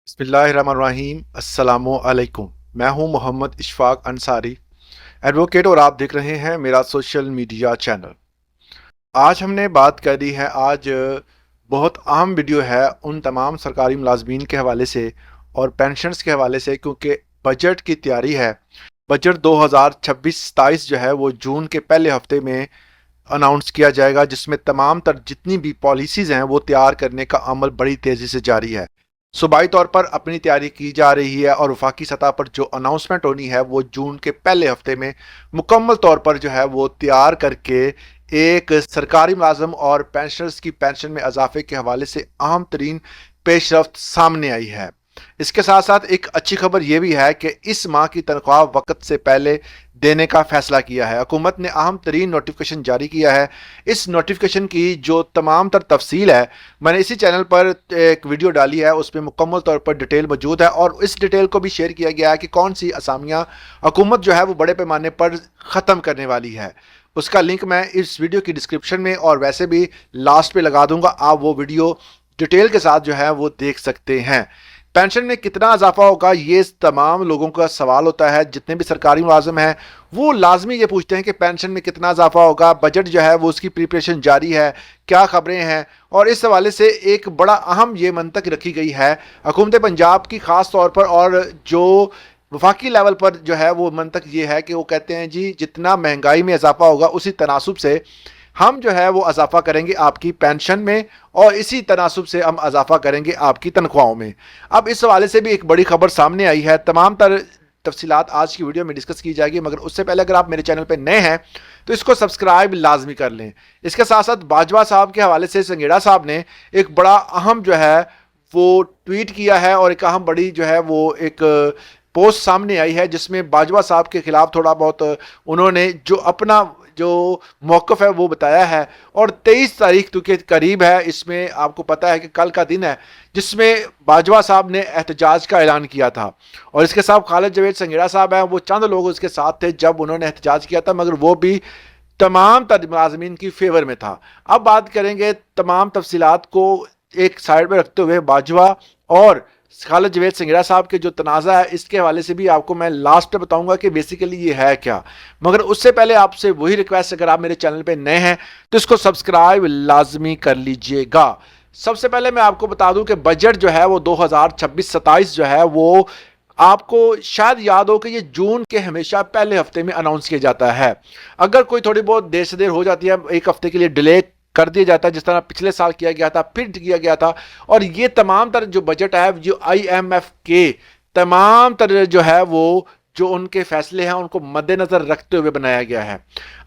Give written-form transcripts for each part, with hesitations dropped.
बिस्मिल्लाहिर्रहमानिर्रहीम। अस्सलामुअलैकुम। मैं हूं मोहम्मद इशफाक अंसारी, एडवोकेट, और आप देख रहे हैं मेरा सोशल मीडिया चैनल। आज हमने बात करी है, आज बहुत अहम वीडियो है उन तमाम सरकारी मुलाजमीन के हवाले से और पेंशनर्स के हवाले से, क्योंकि बजट की तैयारी है। बजट 2026-27 जो है वो जून के पहले हफ्ते में अनाउंस किया जाएगा, जिसमें तमाम तर जितनी भी पॉलिसीज़ हैं वो तैयार करने का अमल बड़ी तेज़ी से जारी है। सूबाई तौर पर अपनी तैयारी की जा रही है और वफाकी सतह पर जो अनाउंसमेंट होनी है वो जून के पहले हफ्ते में मुकम्मल तौर पर जो है वो तैयार करके एक सरकारी मुलाजम और पेंशनर्स की पेंशन में इजाफे के हवाले से अहम तरीन पेशरफ्त सामने आई है। इसके साथ साथ एक अच्छी खबर यह भी है कि इस माह की तनख्वाह वक्त से पहले देने का फैसला किया है। हुकूमत ने अहम तरीन नोटिफिकेशन जारी किया है। इस नोटिफिकेशन की जो तमाम तर तफसील है, मैंने इसी चैनल पर एक वीडियो डाली है, उस पर मुकम्मल तौर पर डिटेल मौजूद है और इस डिटेल को भी शेयर किया गया है कि कौन सी असामियाँ हुकूमत जो है वो बड़े पैमाने पर ख़त्म करने वाली है। उसका लिंक मैं इस वीडियो की डिस्क्रिप्शन में और वैसे भी लास्ट पे लगा दूंगा। आप वो वीडियो डिटेल के साथ जो है वो देख सकते हैं। पेंशन में कितना इजाफा होगा, ये तमाम लोगों का सवाल होता है। जितने भी सरकारी मुलाजिम हैं वो लाजमी ये पूछते हैं कि पेंशन में कितना इजाफा होगा। बजट जो है वो उसकी प्रिपरेशन जारी है, क्या खबरें हैं, और इस हवाले से एक बड़ा अहम ये मंतक रखी गई है हुकूमत पंजाब की ख़ास तौर पर, और जो वफाकी लेवल पर जो है वो मंतक ये है कि वो कहते हैं जी जितना महंगाई में इजाफा होगा उसी तनासुब से हम जो है वो इजाफा करेंगे आपकी पेंशन में और इसी तनासुब से हम इजाफा करेंगे आपकी तनख्वाहों में। अब इस हवाले से भी एक बड़ी खबर सामने आई है। तमाम तर तफसीलात आज की वीडियो में डिस्कस की जाएगी, मगर उससे पहले अगर आप मेरे चैनल पर नए हैं तो इसको सब्सक्राइब लाजमी कर लें। इसके साथ साथ बाजवा साहब के हवाले से संगेड़ा साहब ने एक बड़ा अहम जो है वो ट्वीट किया है और एक अहम बड़ी जो है वो एक पोस्ट सामने आई है, जिसमें बाजवा साहब के खिलाफ थोड़ा बहुत उन्होंने जो अपना जो मौक़िफ़ है वो बताया है। और 23 तारीख के करीब है, इसमें आपको पता है कि कल का दिन है जिसमें बाजवा साहब ने एहतजाज का ऐलान किया था और इसके साथ खालिद जवेद संगेड़ा साहब हैं, वो चंद लोग उसके साथ थे जब उन्होंने एहतजाज किया था, मगर वो भी तमाम मुलाज़मीन की फेवर में था। अब बात करेंगे तमाम तफसीलात को एक साइड में रखते हुए बाजवा और खालिद जवेद संगेड़ा साहब के जो तनाज़ा है इसके हवाले से भी आपको मैं लास्ट में बताऊंगा कि बेसिकली ये है क्या। मगर उससे पहले आपसे वही रिक्वेस्ट, अगर आप मेरे चैनल पे नए हैं तो इसको सब्सक्राइब लाजमी कर लीजिएगा। सबसे पहले मैं आपको बता दूं कि बजट जो है वो 2026-27 जो है वो आपको शायद याद हो कि ये जून के हमेशा पहले हफ्ते में अनाउंस किया जाता है। अगर कोई थोड़ी बहुत देर से देर हो जाती है, एक हफ्ते के लिए डिले कर दिया जाता है, जिस तरह पिछले साल किया गया था, फिर किया गया था। और ये तमाम तरह जो बजट है जो IMF के तमाम तरह जो है वो जो उनके फैसले हैं उनको मद्देनजर रखते हुए बनाया गया है।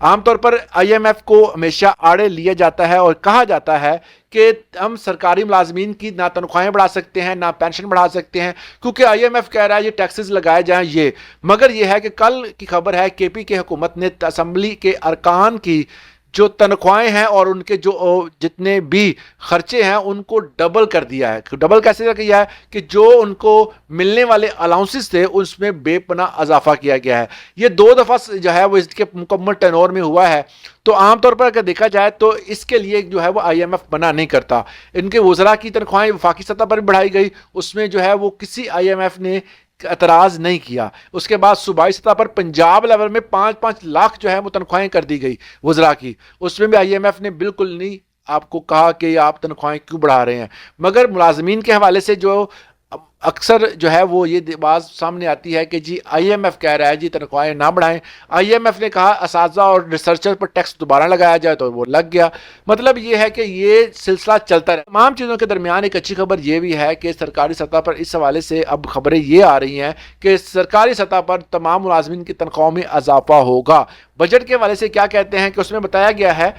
आमतौर पर IMF को हमेशा आड़े लिया जाता है और कहा जाता है कि हम सरकारी मुलाजमीन की ना तनख्वाहें बढ़ा सकते हैं ना पेंशन बढ़ा सकते हैं, क्योंकि IMF कह रहा है ये टैक्सेस लगाए जाएं ये। मगर ये है कि कल की खबर है KP की हुकूमत ने असम्बली के अरकान की जो तनख्वाहें हैं और उनके जो जितने भी खर्चे हैं उनको डबल कर दिया है। डबल कैसे किया है कि जो उनको मिलने वाले अलाउंसेस थे उसमें बेपनाह इजाफा किया गया है। ये 2 दफ़ा जो है वो इसके मुकम्मल टेनोर में हुआ है। तो आमतौर पर अगर देखा जाए तो इसके लिए जो है वो IMF मना नहीं करता। इनके वज़रा की तनख्वाहें वफाकी सतह पर भी बढ़ाई गई, उसमें जो है वो किसी IMF ने एतराज़ नहीं किया। उसके बाद सूबाई सतह पर पंजाब लेवल में 5-5 लाख जो है वो तनख्वाहें कर दी गई वज़रा की, उसमें भी IMF ने बिल्कुल नहीं आपको कहा कि आप तनख्वाहें क्यों बढ़ा रहे हैं। मगर मुलाजमीन के हवाले से जो अक्सर जो है वो ये बात सामने आती है कि जी IMF कह रहा है जी तनख्वाहें ना बढ़ाएं। IMF ने कहा असातिज़ा और रिसर्चर पर टैक्स दोबारा लगाया जाए तो वो लग गया। मतलब ये है कि ये सिलसिला चलता रहा। तमाम चीज़ों के दरमियान एक अच्छी खबर ये भी है कि सरकारी सतह पर इस हवाले से अब खबरें ये आ रही हैं कि सरकारी सतह पर तमाम मुलाजमीन की तनख्वाहों में इजाफा होगा। बजट के हवाले से क्या कहते हैं कि उसमें बताया गया है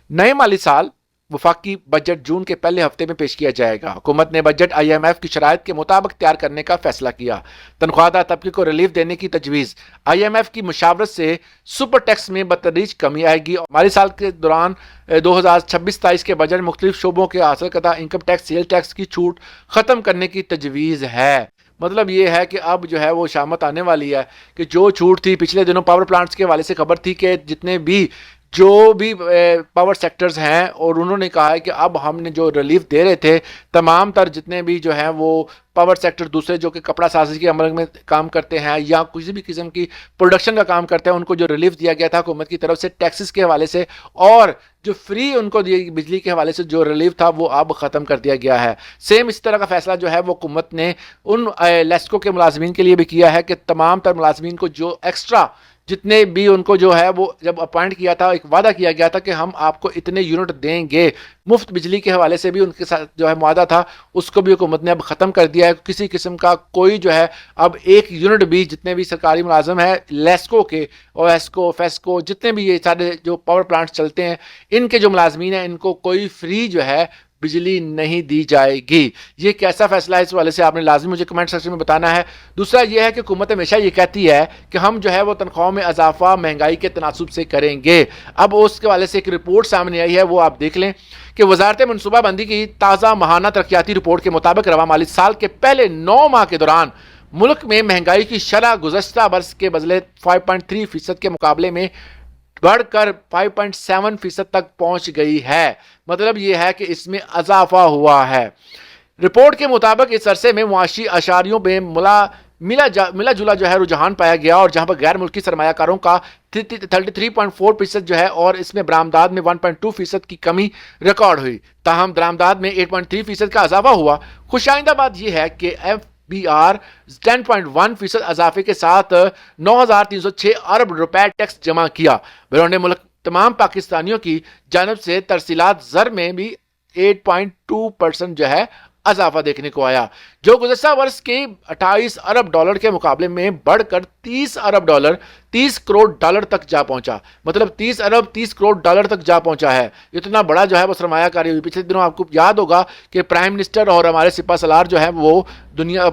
नए माली साल वफाकी बजट जून के पहले हफ्ते में पेश किया जाएगा। हुकूमत ने बजट IMF की शराइत के मुताबिक तैयार करने का फैसला किया। तनख्वाहदार तबके को रिलीफ देने की तजवीज़। IMF की मुशावरत से सुपर टैक्स में बतदरीज कमी आएगी। माली साल के दौरान 2026-27 के बजट में मुख्तलिफ शोबों के हासिल करदा इनकम टैक्स, सेल टैक्स की छूट ख़त्म करने की तजवीज़ है। मतलब ये है कि अब जो है वो शामत आने वाली है कि जो छूट थी पिछले दिनों पावर प्लांट्स के हवाले से खबर थी कि जितने भी جو بھی پاور سیکٹرز ہیں، اور انہوں نے کہا ہے کہ اب ہم نے جو ریلیف دے رہے تھے تمام تر جتنے بھی جو ہیں وہ پاور سیکٹر دوسرے جو کہ کپڑا سازی کے عمل میں کام کرتے ہیں یا کسی بھی قسم کی پروڈکشن کا کام کرتے ہیں، ان کو جو ریلیف دیا گیا تھا حکومت کی طرف سے ٹیکسز کے حوالے سے اور جو فری ان کو بجلی کے حوالے سے جو ریلیف تھا وہ اب ختم کر دیا گیا ہے۔ سیم اس طرح کا فیصلہ جو ہے وہ حکومت نے ان لیسکو کے ملازمین کے لیے بھی کیا ہے کہ تمام تر ملازمین کو جو ایکسٹرا جتنے بھی ان کو جو ہے وہ جب اپوائنٹ کیا تھا، ایک وعدہ کیا گیا تھا کہ ہم آپ کو اتنے یونٹ دیں گے مفت بجلی کے حوالے سے بھی ان کے ساتھ جو ہے معاہدہ تھا، اس کو بھی حکومت نے اب ختم کر دیا ہے۔ کسی قسم کا کوئی جو ہے اب ایک یونٹ بھی جتنے بھی سرکاری ملازم ہیں لیسکو کے اور ایسکو فیسکو جتنے بھی یہ سارے جو پاور پلانٹس چلتے ہیں، ان کے جو ملازمین ہیں ان کو کوئی فری جو ہے بجلی نہیں دی جائے گی۔ یہ کیسا فیصلہ ہے، اس والے سے آپ نے لازمی مجھے کمنٹ سیکشن میں بتانا ہے۔ دوسرا یہ ہے کہ حکومت ہمیشہ یہ کہتی ہے کہ ہم جو ہے وہ تنخواہوں میں اضافہ مہنگائی کے تناسب سے کریں گے۔ اب اس کے والے سے ایک رپورٹ سامنے آئی ہے، وہ آپ دیکھ لیں کہ وزارت منصوبہ بندی کی تازہ ماہانہ ترقیاتی رپورٹ کے مطابق رواں مالی سال کے پہلے 9 ماہ کے دوران ملک میں مہنگائی کی شرح گزشتہ برس کے بدلے 5.3% کے مقابلے میں بڑھ کر 5.7% تک پہنچ گئی ہے۔ مطلب یہ ہے کہ اس میں اضافہ ہوا ہے۔ رپورٹ کے مطابق اس عرصے میں معاشی اشاریوں میں ملا جلا جو ہے رجحان پایا گیا، اور جہاں پر غیر ملکی سرمایہ کاروں کا 33.4% جو ہے اور اس میں برآمدات میں 1.2% کی کمی ریکارڈ ہوئی، تاہم درآمدات میں 8.3% کا اضافہ ہوا۔ خوش آئندہ بات یہ ہے کہ FBR 10.1% اضافے کے ساتھ 9,306 ارب روپے ٹیکس جمع کیا۔ بیرون ملک تمام پاکستانیوں کی جانب سے ترسیلات زر میں بھی 8.2% جو ہے اضافہ دیکھنے کو آیا، جو گزشتہ برس کے 28 ارب ڈالر کے مقابلے میں بڑھ کر 30 ارب ڈالر 30 کروڑ ڈالر تک جا پہنچا۔ مطلب 30 ارب 30 کروڑ ڈالر تک جا پہنچا ہے۔ اتنا بڑا جو ہے وہ سرمایہ کاری ہوئی۔ پچھلے دنوں آپ کو یاد ہوگا کہ پرائم منسٹر اور ہمارے سپہ سالار جو ہے وہ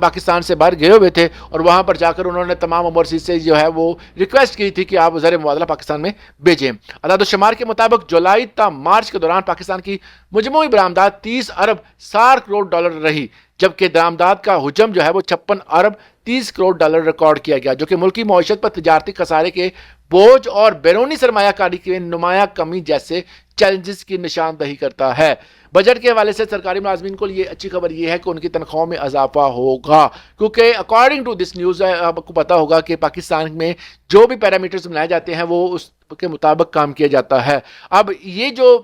پاکستان سے باہر گئے ہوئے تھے، اور وہاں پر جا کر انہوں نے تمام اوورسیز سے جو ہے وہ ریکویسٹ کی تھی کہ آپ زر مبادلہ پاکستان میں بھیجیں۔ اعداد و شمار کے مطابق جولائی تا مارچ کے دوران پاکستان کی مجموعی برآمدات 30 ارب 60 کروڑ ڈالر رہی، جبکہ درآمدات کا حجم جو ہے وہ 56 ارب 30 کروڑ ڈالر ریکارڈ کیا گیا، جو کہ ملکی معیشت پر تجارتی خسارے کے بوجھ اور بیرونی سرمایہ کاری کی نمایاں کمی جیسے چیلنجز کی نشاندہی کرتا ہے۔ بجٹ کے حوالے سے سرکاری ملازمین کو یہ اچھی خبر یہ ہے کہ ان کی تنخواہوں میں اضافہ ہوگا، کیونکہ اکارڈنگ ٹو دس نیوز آپ کو پتا ہوگا کہ پاکستان میں جو بھی پیرامیٹرز بنائے جاتے ہیں وہ اس کے مطابق کام کیا جاتا ہے۔ اب یہ جو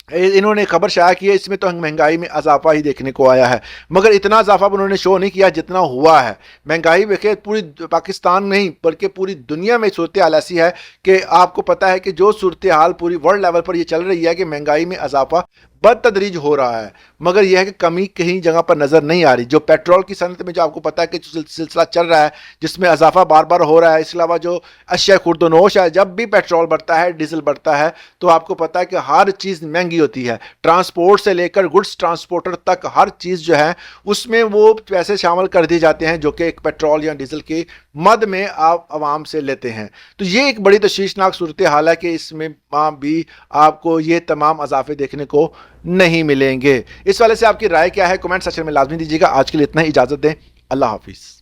انہوں نے خبر شائع کی ہے اس میں تو مہنگائی میں اضافہ ہی دیکھنے کو آیا ہے، مگر اتنا اضافہ انہوں نے شو نہیں کیا جتنا ہوا ہے۔ مہنگائی دیکھیں پوری پاکستان نہیں بلکہ پوری دنیا میں صورتحال ایسی ہے کہ آپ کو پتا ہے کہ جو صورتحال پوری ورلڈ لیول پر یہ چل رہی ہے کہ مہنگائی میں اضافہ بدتدریج ہو رہا ہے، مگر یہ ہے کہ کمی کہیں جگہ پر نظر نہیں آ رہی۔ جو پیٹرول کی صنعت میں جو آپ کو پتا ہے کہ سلسلہ چل رہا ہے جس میں اضافہ بار بار ہو رہا ہے، اس کے علاوہ جو اشیاء خورد و نوش ہے، جب بھی پیٹرول بڑھتا ہے ڈیزل بڑھتا ہے تو آپ کو پتا ہے کہ ہر چیز مہنگی ہوتی ہے، ٹرانسپورٹ سے لے کر گڈس ٹرانسپورٹر تک ہر چیز جو ہے اس میں وہ پیسے شامل کر دیے جاتے ہیں جو کہ ایک پیٹرول یا ڈیزل کی مد میں آپ عوام سے لیتے ہیں۔ تو یہ ایک بڑی تشویشناک صورتحال ہے کہ اس میں بھی آپ کو یہ تمام اضافے دیکھنے کو نہیں ملیں گے۔ اس والے سے آپ کی رائے کیا ہے کمنٹ سیکشن میں لازمی دیجیے گا۔ آج کے لیے اتنا ہی، اجازت دیں، اللہ حافظ۔